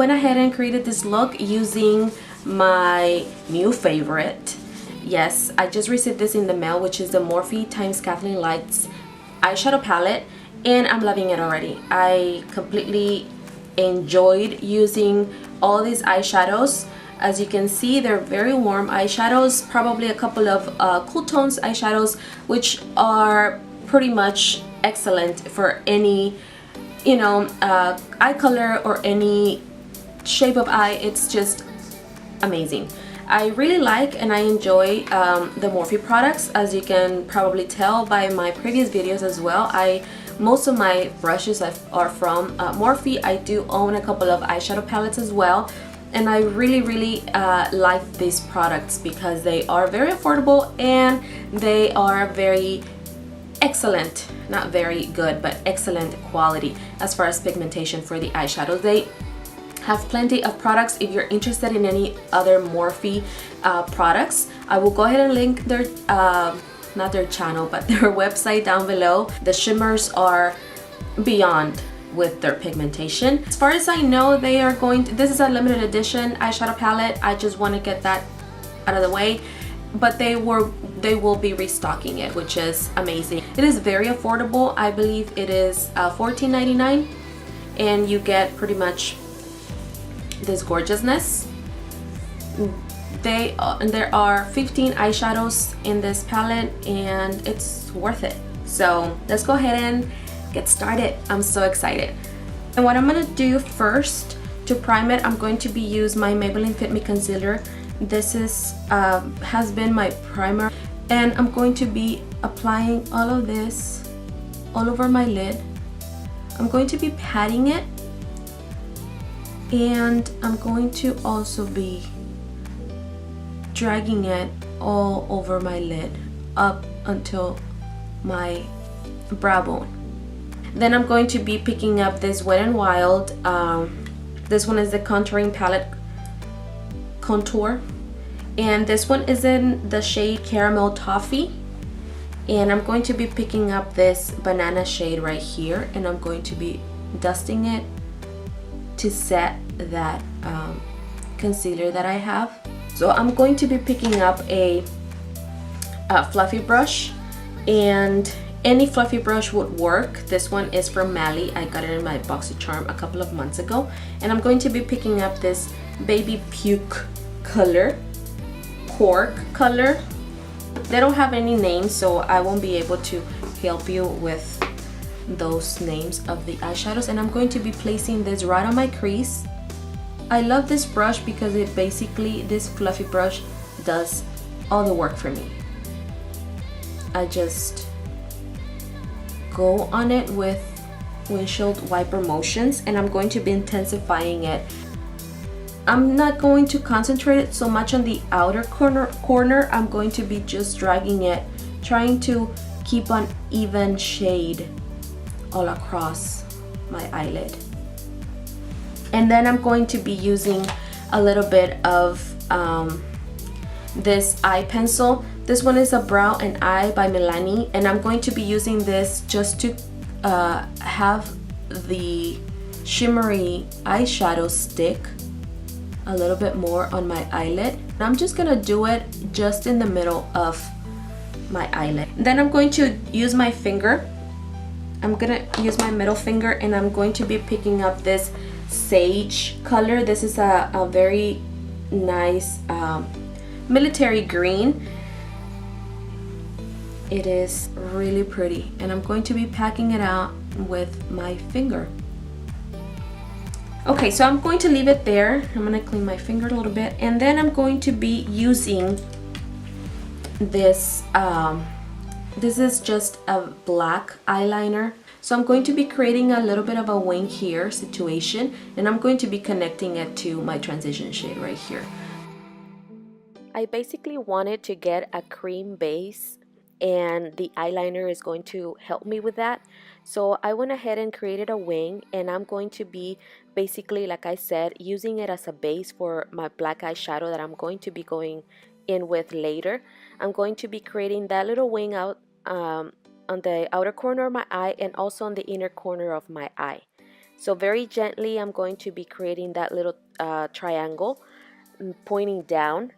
went ahead and created this look using my new favorite. Yes, I just received this in the mail, which is the Morphe x Kathleen Lights eyeshadow palette, and I'm loving it already. I completely enjoyed using all these eyeshadows. As you can see, they're very warm eyeshadows, probably a couple of cool tones eyeshadows, which are pretty much excellent for any, you know, eye color or any shape of eye. It's just amazing. I really like and I enjoy the Morphe products, as you can probably tell by my previous videos as well. Most of my brushes are from Morphe. I do own a couple of eyeshadow palettes as well, and I really like these products because they are very affordable and they are very excellent, not very good, but excellent quality as far as pigmentation for the eyeshadows. They have plenty of products. If you're interested in any other Morphe products, I will go ahead and link their not their channel, but their website down below. The shimmers are beyond with their pigmentation. As far as I know, they are going to, this is a limited edition eyeshadow palette. I just want to get that out of the way, but they will be restocking it, which is amazing. It is very affordable. I believe it is $14.99, and you get pretty much this gorgeousness. There are 15 eyeshadows in this palette, and it's worth it. So let's go ahead and get started. I'm so excited. And what I'm gonna do first to prime it, I'm going to use my Maybelline Fit Me Concealer. This is has been my primer, and I'm going to be applying all of this all over my lid. I'm going to be patting it, and I'm going to also be dragging it all over my lid up until my brow bone. Then I'm going to be picking up this Wet n Wild. This one is the contouring palette Contour, and this one is in the shade Caramel Toffee, and I'm going to be picking up this banana shade right here, and I'm going to be dusting it to set that concealer that I have. So I'm going to be picking up a fluffy brush, and any fluffy brush would work. This one is from Mally. I got it in my BoxyCharm a couple of months ago, and I'm going to be picking up this Baby Puke color, Pork color. They don't have any names, so I won't be able to help you with those names of the eyeshadows. And I'm going to be placing this right on my crease. I love this brush because it basically, this fluffy brush does all the work for me. I just go on it with windshield wiper motions, and I'm going to be intensifying it. I'm not going to concentrate it so much on the outer corner. I'm going to be just dragging it, trying to keep an even shade all across my eyelid. And then I'm going to be using a little bit of this eye pencil. This one is a Brow and Eye by Milani, and I'm going to be using this just to have the shimmery eyeshadow stick a little bit more on my eyelid. And I'm just gonna do it just in the middle of my eyelid. Then I'm going to use my finger. I'm gonna use my middle finger, and I'm going to be picking up this Sage color. This is a very nice military green. It is really pretty, and I'm going to be packing it out with my finger. Okay, so I'm going to leave it there. I'm going to clean my finger a little bit, and then I'm going to be using this this is just a black eyeliner. So I'm going to be creating a little bit of a wing here situation, and I'm going to be connecting it to my transition shade right here. I basically wanted to get a cream base, and the eyeliner is going to help me with that. So I went ahead and created a wing, and I'm going to be basically, like I said, using it as a base for my black eyeshadow that I'm going to be going in with later. I'm going to be creating that little wing out on the outer corner of my eye, and also on the inner corner of my eye. So very gently, I'm going to be creating that little triangle pointing down,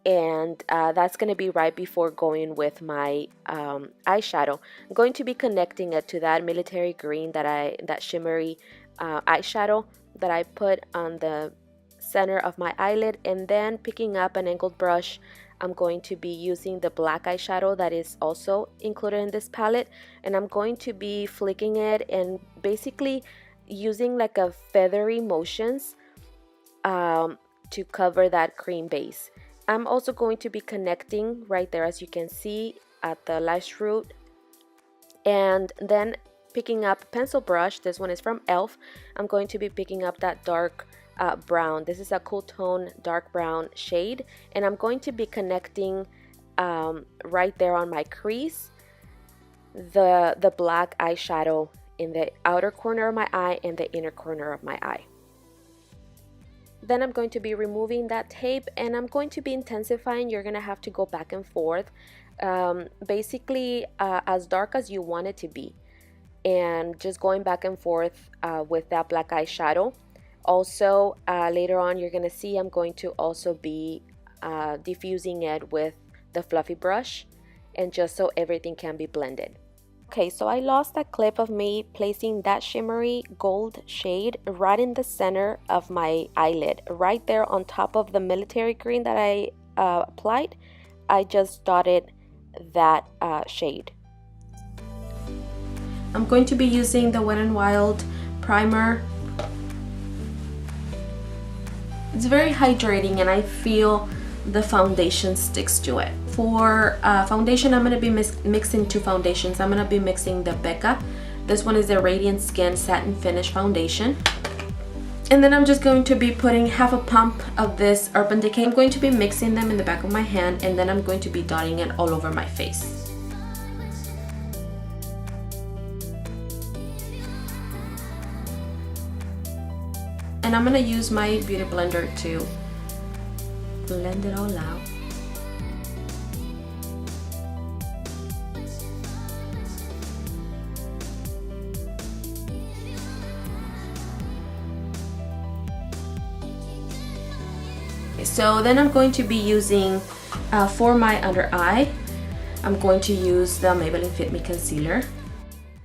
and that's going to be right before going with my eyeshadow. I'm going to be connecting it to that military green that shimmery eyeshadow that I put on the center of my eyelid, and then picking up an angled brush, I'm going to be using the black eyeshadow that is also included in this palette, and I'm going to be flicking it and basically using like a feathery motions to cover that cream base. I'm also going to be connecting right there, as you can see, at the lash root, and then picking up a pencil brush. This one is from e.l.f. I'm going to be picking up that dark brown. This is a cool tone dark brown shade, and I'm going to be connecting right there on my crease the black eyeshadow in the outer corner of my eye and the inner corner of my eye. Then I'm going to be removing that tape, and I'm going to be intensifying. You're gonna have to go back and forth, basically as dark as you want it to be, and just going back and forth with that black eyeshadow. Also, later on, you're gonna see I'm going to also be diffusing it with the fluffy brush, and just so everything can be blended. Okay, so I lost that clip of me placing that shimmery gold shade right in the center of my eyelid, right there on top of the military green that I applied. I just dotted that shade. I'm going to be using the Wet n Wild primer. It's very hydrating, and I feel the foundation sticks to it. For foundation, I'm going to be mixing two foundations. I'm going to be mixing the Becca. This one is the Radiant Skin Satin Finish Foundation. And then I'm just going to be putting half a pump of this Urban Decay. I'm going to be mixing them in the back of my hand, and then I'm going to be dotting it all over my face. And I'm going to use my beauty blender to blend it all out. So then I'm going to be using, for my under eye, I'm going to use the Maybelline Fit Me Concealer.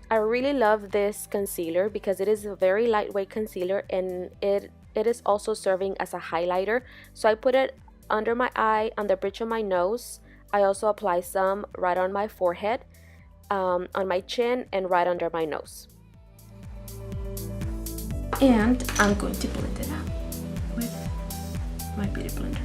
I really love this concealer because it is a very lightweight concealer, and it is also serving as a highlighter. So I put it under my eye, on the bridge of my nose. I also apply some right on my forehead, on my chin, and right under my nose. And I'm going to blend it out with my beauty blender.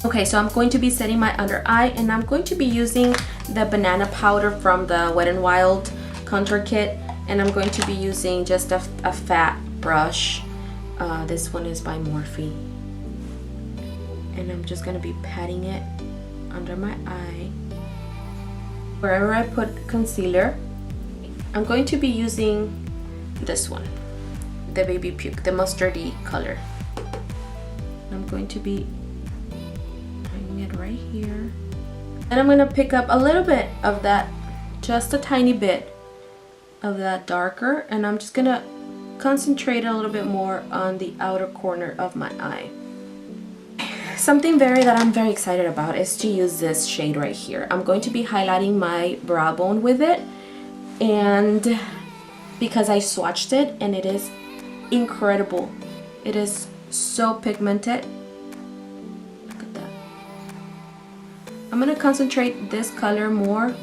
Okay, so I'm going to be setting my under eye, and I'm going to be using the banana powder from the Wet n Wild contour kit, and I'm going to be using just a fat brush. This one is by Morphe. And I'm just going to be patting it under my eye. Wherever I put concealer, I'm going to be using this one, the Baby Puke, the mustardy color. I'm going to be putting it right here. And I'm going to pick up a little bit of that, just a tiny bit of that darker, and I'm just going to concentrate a little bit more on the outer corner of my eye. Something that I'm very excited about is to use this shade right here. I'm going to be highlighting my brow bone with it, and because I swatched it, and it is incredible. It is so pigmented. Look at that. I'm gonna concentrate this color more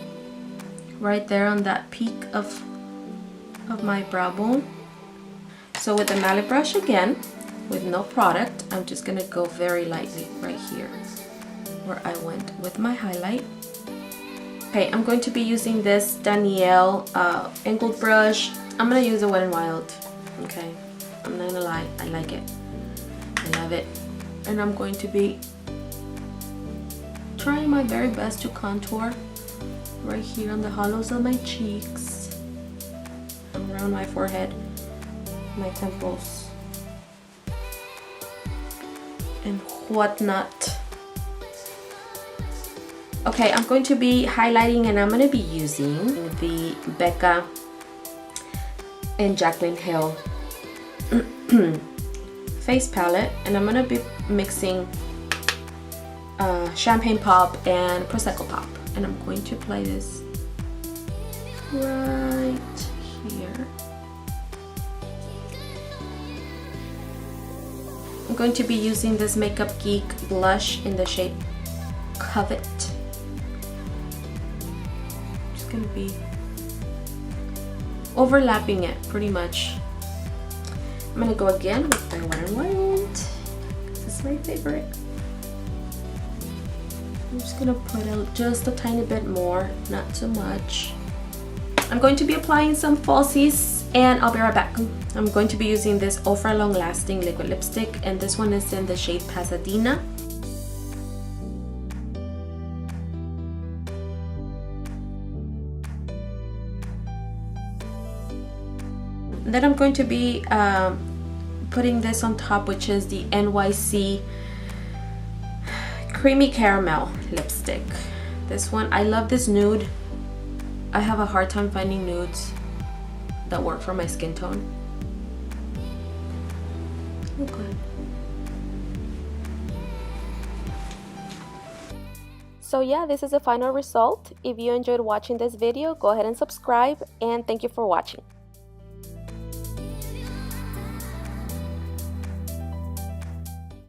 right there on that peak of my brow bone. So with the mallet brush again, with no product, I'm just gonna go very lightly right here where I went with my highlight. Okay, I'm going to be using this Danielle angled brush. I'm gonna use a Wet n Wild. Okay, I'm not gonna lie, I like it. I love it. And I'm going to be trying my very best to contour right here on the hollows of my cheeks, around my forehead, my temples and whatnot. Okay, I'm going to be highlighting, and I'm going to be using the Becca and Jaclyn Hill Face Palette, and I'm going to be mixing Champagne Pop and Prosecco Pop, and I'm going to apply this right here. I'm going to be using this Makeup Geek blush in the shade Covet. Just gonna be overlapping it pretty much. I'm gonna go again with my Wet n Wild. This is my favorite. I'm just gonna put just a tiny bit more, not too much. I'm going to be applying some falsies, and I'll be right back. I'm going to be using this Ofra Long Lasting Liquid Lipstick, and this one is in the shade Pasadena. Then I'm going to be putting this on top, which is the NYC Creamy Caramel Lipstick. This one, I love this nude. I have a hard time finding nudes that work for my skin tone. Okay. So yeah, this is the final result. If you enjoyed watching this video, go ahead and subscribe, and thank you for watching.